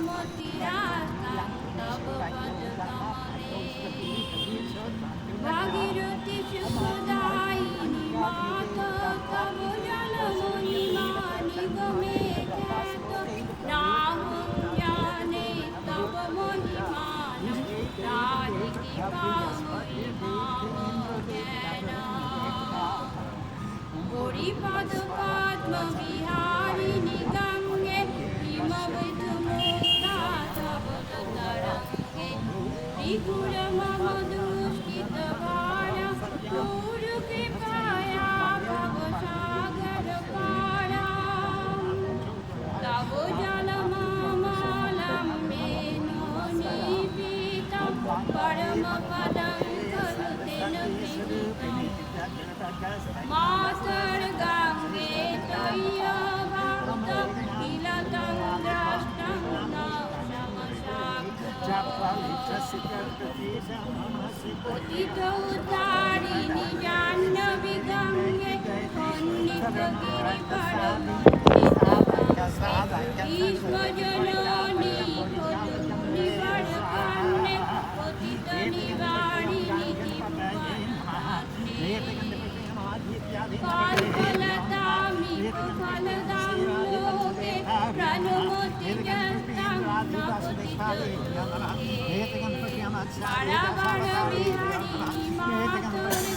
মতিরাস্তাং তব পদকমলে ভাগীরথী সুখদায়িনী মাতা তব জনমহিমা নিগমে খ্যাত নাহং জানে তব মহিমানং রাধিকি পাবৈ মাম জ্ঞান হরিপদ পদ্ম বিহারিণী গঙ্গে হিমবিধু মুক্তা তব তরঙ্গে ত্রিপুর মম দুষ্কৃত ভারা গুরু কৃপায়া ভব সাগর পারা তব জলমমলম মেনো নিপীতম পরম পদং খলু তেন গৃহীতম মাতর গঙ্গে তৈয় ভক্ত কিলতং দ্রষ্টং ন পতিত উদ্ধারিণী জাহ্নবী গঙ্গে খণ্ডিত গিরিপর ভীষ্ম জননী নিবার কান্নে পতিত নিবারিণী ফলদামি ফলদাম লোকে প্রাণমতি জন্তাং নপতিত সারাবর বিহারিণী মাতর গঙ্গে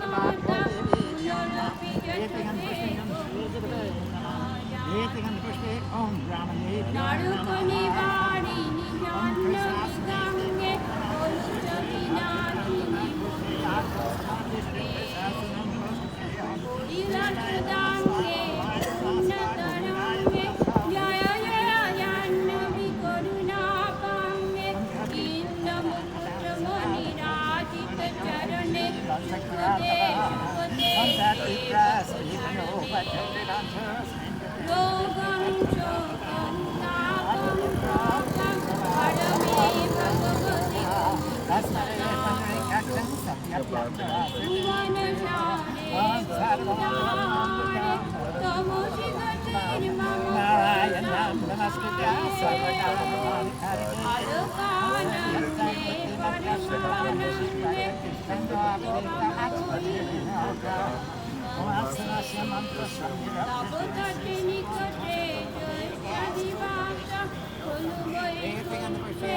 মাতা নারুক নিবারিণী জাহ্নবী গঙ্গে কলুচকি নাথিনী হরিরথদাঙ্গে পুণ্যতরঙ্গে জয় জয় জাহ্নবী করুণাপাঙ্গে ইন্দ্রমুকুটমণি রাজিত চরণে সুখদেশ রোগং শোকং তাপং প্রোগং পরমে ভগবতি ভুবন সারে তমসি গতির্মম আলোকানন্দে পরমানন্দে তব তটে নিকটে জয়দিবাসা খলু বৈকুণ্ঠে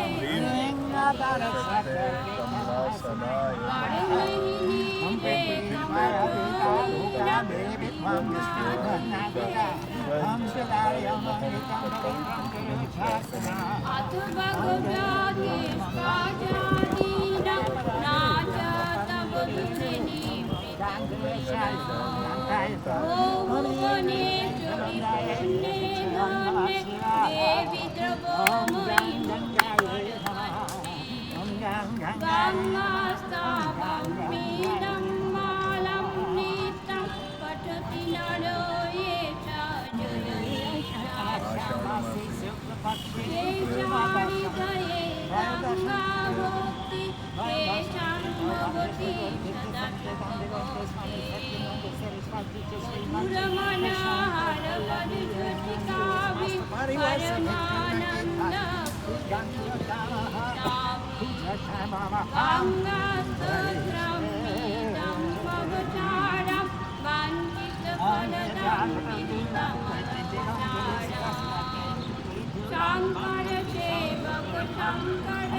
বারমহিনীতে অথবা গোব্যাধি স্বাজাদীনাং নাচ তব দুরিণী ভুবনে চরিপুণ্যে ধন্যে দেবী দ্রবময়ী গঙ্গাস্তাবং পীডং মালং নিত্যং পঠতি নরো এষ হৃদয়ে গঙ্গা ভক্তি তেষাং ভবতি সদা সুখভক্তি মধুরমনোহর মধুঝটিকাভি পরমানন্দ গঙ্গাস্তোত্রম নিদং ভবতারম বাঞ্ছিত ফলদং শঙ্কর সেবক শঙ্কর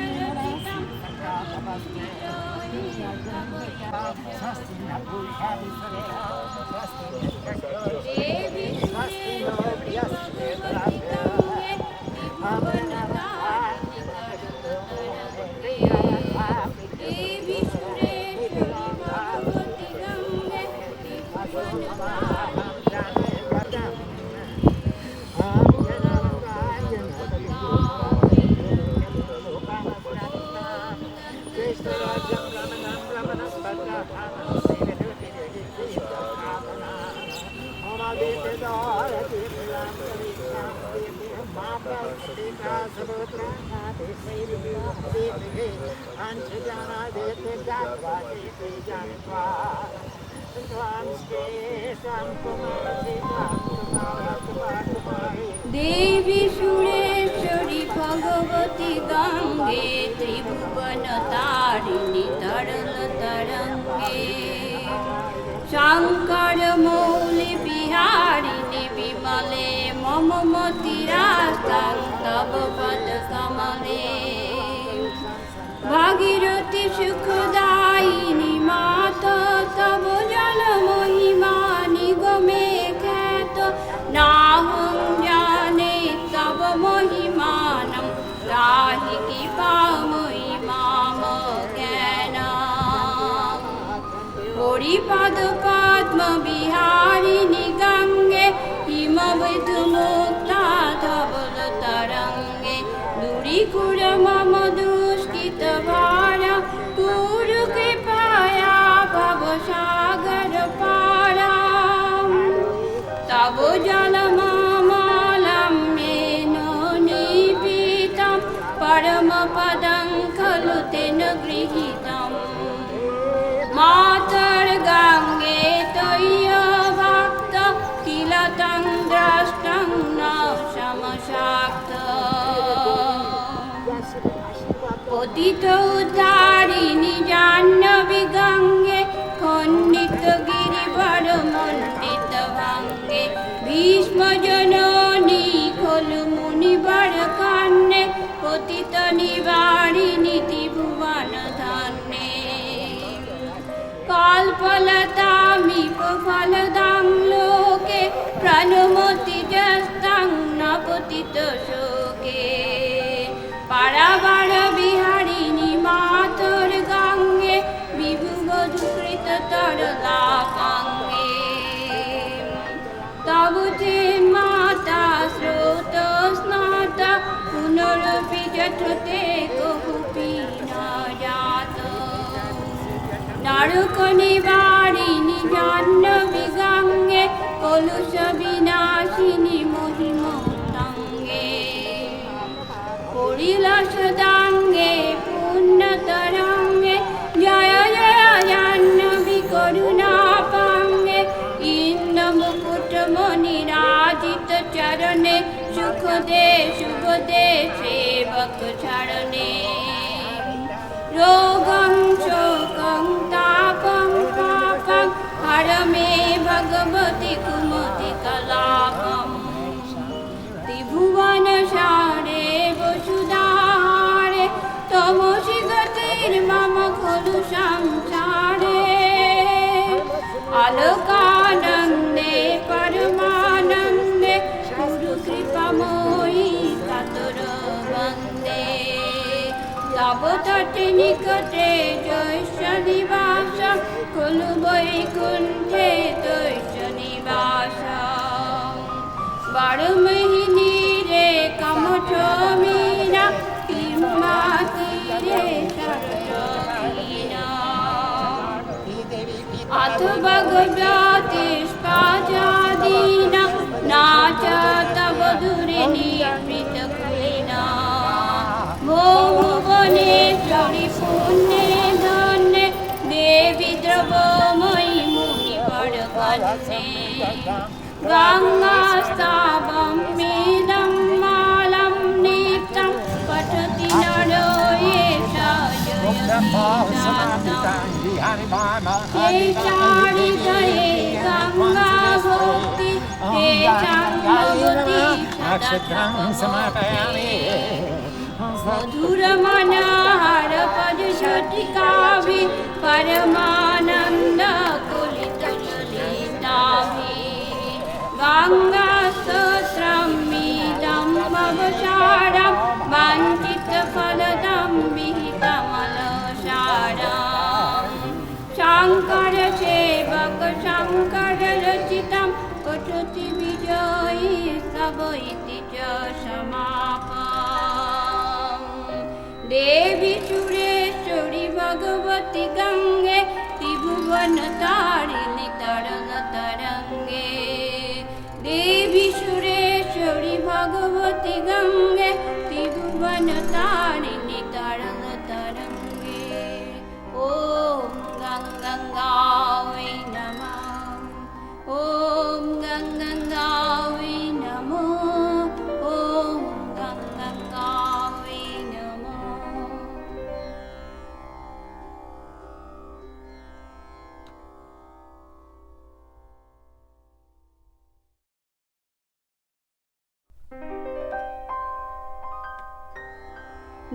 রচিতম দেবী देवी सुरेश्वरी भगवती गंगे त्रिभुवन तारिणी तरल तरंगे शंकर मौली बिहारिणी विमले मम मतिरास्तं तव पद कमले भागीरथी सुखदायिनी माता तव जल महिमा निगमे ख्यात नाहं जाने तव महिमानं राहि कृपामयि माम ज्ञानम् हरिपद पद्म विहारिणि गंगे हिमविधुमुक्ता धवल तरंगे दूरीकुर मम दुष्कृत भार कुरु कृपया भवसागर पारा तव जलमामलं येन निपीतं परमपदं खलु तेन गृहीतम् मातर्गंगे त्वय्यभक्त किल तं द्रष्टं न समशाक्त पतित उद्धारिणि जाह्नवी गंगे खंडित गिरिवर मंडित भंगे भीष्म जननी खलु मुनिवर कन्ये पतित निवारिणि त्रिभुवन धन्ये कल्पलतामिव फलदां लोके प्रणमति जस्तं न पतित शोके पारावार विहारिणि मातर गंगे विभुवधुकृत तरलापांगे तव ते माता स्रोत स्नाता पुनरपि जठते कहुपि न जात नरक निवारिणि जाह्नवी गंगे कलुष विनाशिनी महिमोत्तंगे परिलसदांगे पुण्यतरंगे जय जय जाह्नवी करुणापांगे इंद्रमुकुटमणिराजित चरणे सुखदे शुभदे सेवक चरणे रोगं शोकं तापं पापं हर मे भगवति कुमति कलापम् त्रिभुवन सारे वसुधारे तमसि गतिर्मम खलु संसारे आलोकानन्दे परमानन्दे गुरु कृपामयि कातर वन्दे तव तटे निकटे जैस्य निवासं खलु वैकुण्ठे तैस्य निवासम् बारमहिनी रे कमठ मीरा किम्मा तीरे शरदीना अथ भगवतीष्पाजादीना नाच तव दूरे निवृतकुलीना भुवनेश्वरि पुण्ये धन्ये देवी द्रवमयि मुनिवरकन्ये गङ्गास्तावं मेदं मालं नित्यं पठति नरो एष हे चारितये गङ्गा भक्ति हे चाङ्गवती समापयामि मधुरमनोहर पदशटिकाभि परमानन्द कुलितललिताभि गङ्गास्तोत्रं मीदं भवसारं वाञ्छितफलदं विहितमलसारम् शङ्करसेवक शङ्कररचितं पठति विजयी स्तव इति च समापम् देवी सुरेश्वरी भगवती गंगे त्रिभुवन तारिणी तरल तरंगे देवी सुरेश्वरी भगवती गंगे त्रिभुवन तारिणी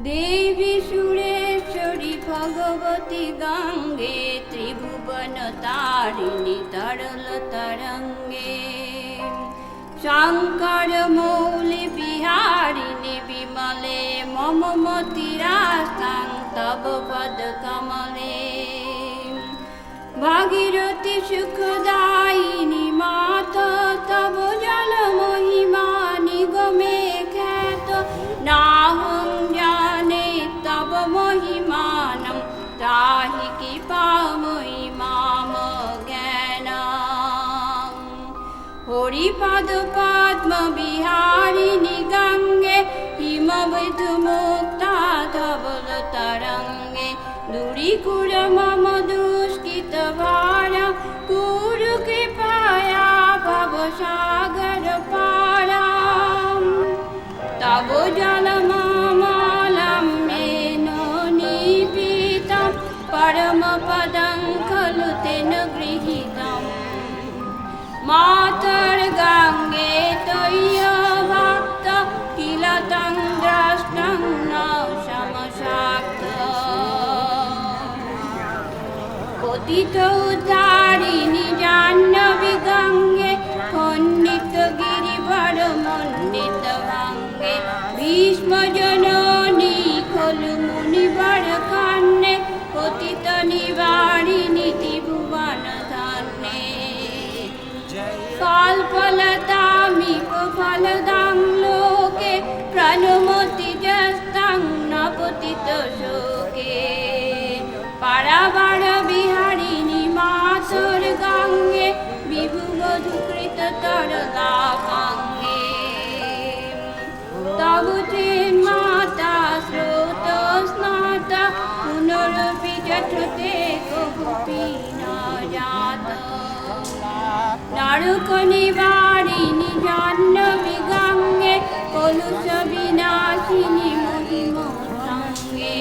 देवी सुरेश्वरी भगवती गंगे त्रिभुवन तारिणी तरल तरंगे शंकर मौली बिहारिणी विमले मम मतिरास्तां तव पद कमले भागीरथी सुखदायिनी माता तव जल महिमा निगमे ख्यात नाहं जाने तव महिमानं त्राहि कृपामयि माम ज्ञानम् हरिपद पद्म विहारिणि गंगे हिमविधुमुक्ता धवल तरंगे दूरीकुर मम दुष्कृत भार कुरु कृपया भवसागर पारम् तव जलमालां येन निपीतं परमपदं खलु तेन गृहीतम् मातर्गंगे त्वय्या भक्त किल तं द्रष्टं न समशाक्त पतित उद्धारिणि जाह्नवी गंगे खण्डित गिरिवर मण्डित भंगे भीष्म जननी खलु मुनिवर कन्ये पतित निवारिणि त्रिभुवन धन्ये कल्पलतामिव फलदां लोके प्रणमति जस्तां न पतित शोके पारावार विहारिणि मातुर गंगे विभुवधुकृत तरलाभांगे तव चिन्माता स्रोत स्नाता पुनरपि जठते कहुपि न जात नरक निवारिणि जाह्नवी गंगे कलुष विनाशिनि महिमोत्संगे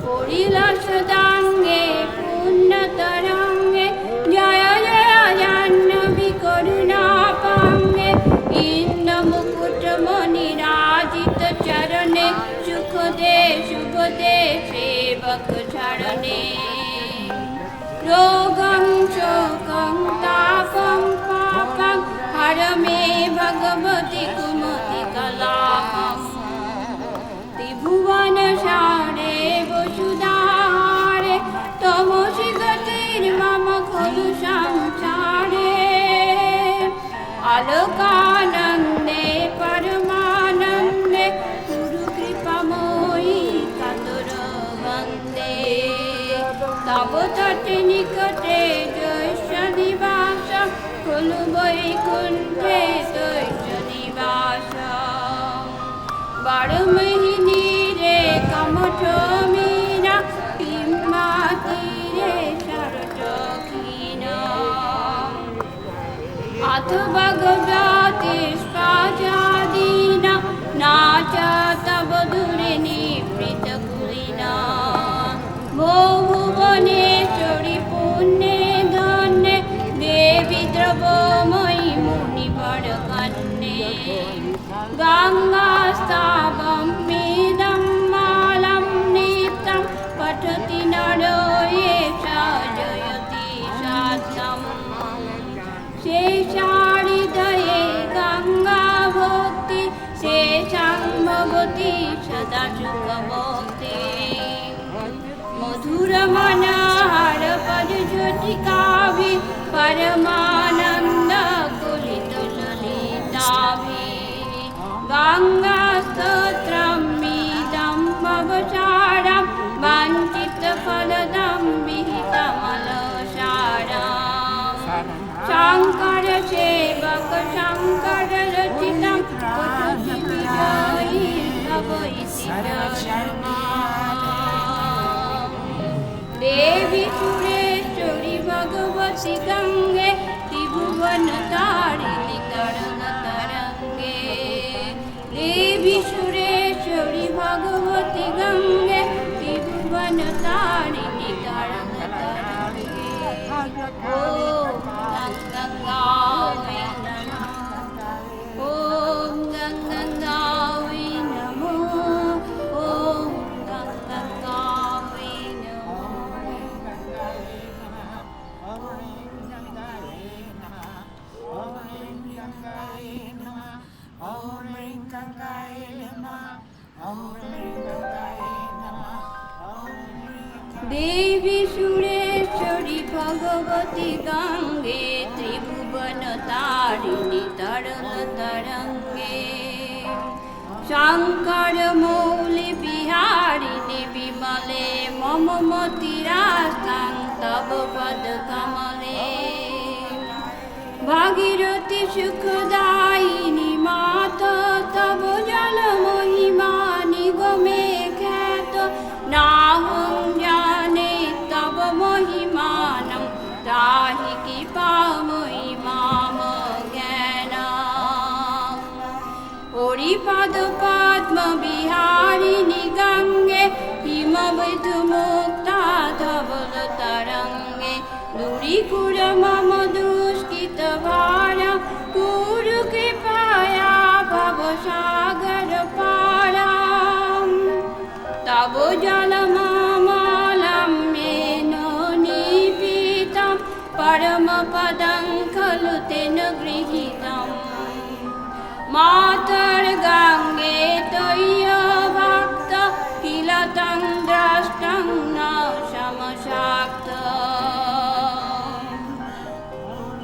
परिलसदांगे पुण्यतरंगे जय जय जाह्नवी करुणापांगे इंद्रमुकुटमणिराजित चरणे सुखदे शुभदे सेवक चरणे रोगं शोकं तापं पापं हर मे भगवति कुमति कलापम् त्रिभुवन सारे वसुधारे तमसि गतिर्मम खलु संसारे आलोकानन्दे परमानन्दे गुरु कृपामयि कातर वन्दे तव तटे निकटे जैष्ठ निवास खलु वैकुण्ठे दैत्य निवास बारमहिनी रे कमठ मीरा किम्मा तीरे शरचखीना अथ भगवती स्पाजादीना नाचा तव दूरे निवृत कुलीना भो भुवनेश्वरी पुण्ये धन्ये देवी द्रवमयि मुनिवर कन्ये गंगास्तावं मेदं मालं नित्यं पठति नरो येषा जयति शास्त्रम् शेषाहृदये गंगा भक्ति शेषां भवति सदा सुखभक्ति मधुरमनोहर पदज्योतिकाभि परमानन्द कुलित ललिताभि गंगास्तोत्रमिदं भवसारं वाञ्छितफलदं विहितमलसारम् शंकर सेवक शंकर रचितं पठति विजयी भव इति देवी सुरेश्वरी भगवती गंगे त्रिभुवन तारिणी तरल तरंगे देवी सुरेश्वरी भगवती गंगे त्रिभुवन तारिणी तरल तरंगे ओम गंगावे नमः ओम गंगावे नमः देवी सुरेश्वरी भगवती गंगे त्रिभुवन तारिणी तरल तरंगे शंकर मौली बिहारिणी विमले मम मतिरास्तां तव पद कमले भागीरथी सुखदायिनी माता तव जल महिमा निगमे ख्यात नाहं जाने तव महिमानं त्राहि कृपामयि माम ज्ञानम् हरिपद पद्म विहारिणि गंगे हिमविधुमुक्ता धवल तरंगे दूरीकुर मम दुष्कृत भारा कुरु कृपया भवसागर पारम् तव जलमामलं येन निपीतं परमपदं खलु तेन गृहीतम् मातर्गंगे त्वय्या भक्त किल तं द्रष्टं न समशाक्त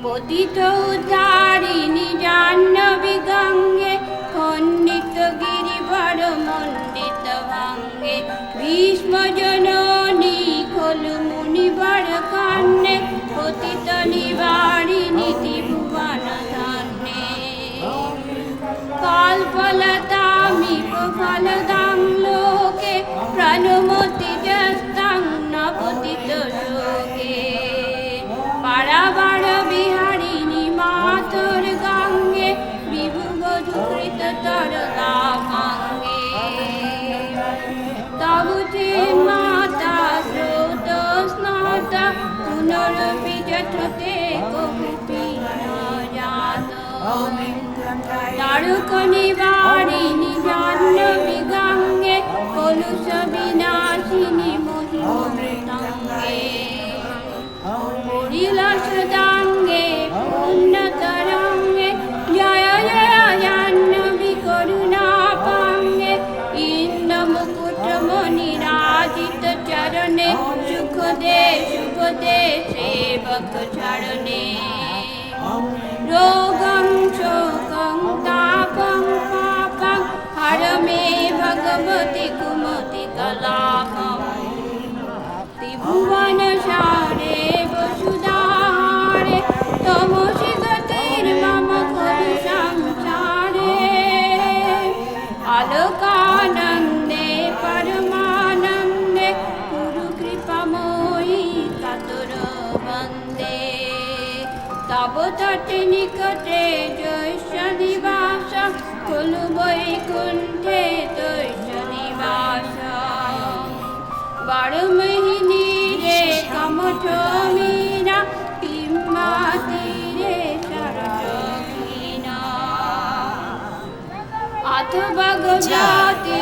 पतित उद्धारिणि जाह्नवी गंगे खंडित गिरिवर मंडित भंगे भीष्म जननी खलु मुनिवर कन्ये पतित निवारिणि त्रिभुवन धन्ये कल्पलतामिव फलदां लोके प्रणमति जस्तं न पतित शोके पारावार बिहारिणि मातर गंगे विभुवधूकृत तरला गंगे तव ते माता स्रोत स्नाता पुनरपि जठते कहुपि न जात तारक निवारिणि जाह्नवी गंगे कलुष विनाशिनि महिमृतंगे हरिलसदांगे पुण्यतरंगे जय जय जाह्नवी करुणापांगे इंद्रमुकुटमणिराजित चरणे सुखदे शुभदे सेवक चरणे रोगं शोकं तापं पापं हर मे भगवति कुमति कलापम् त्रिभुवन सारे वसुधारे तमसि गतिर्मम खलु संसारे आलोकानन्दे परमानन्दे गुरु कृपामयि कातर वन्दे तव तटे निकटे जैस्य निवास खलु वैकुण्ठे तस्य निवास बारमहिनी रे कमठ मीरा पिम्मा तीरे सरसखीना अथवा गजाते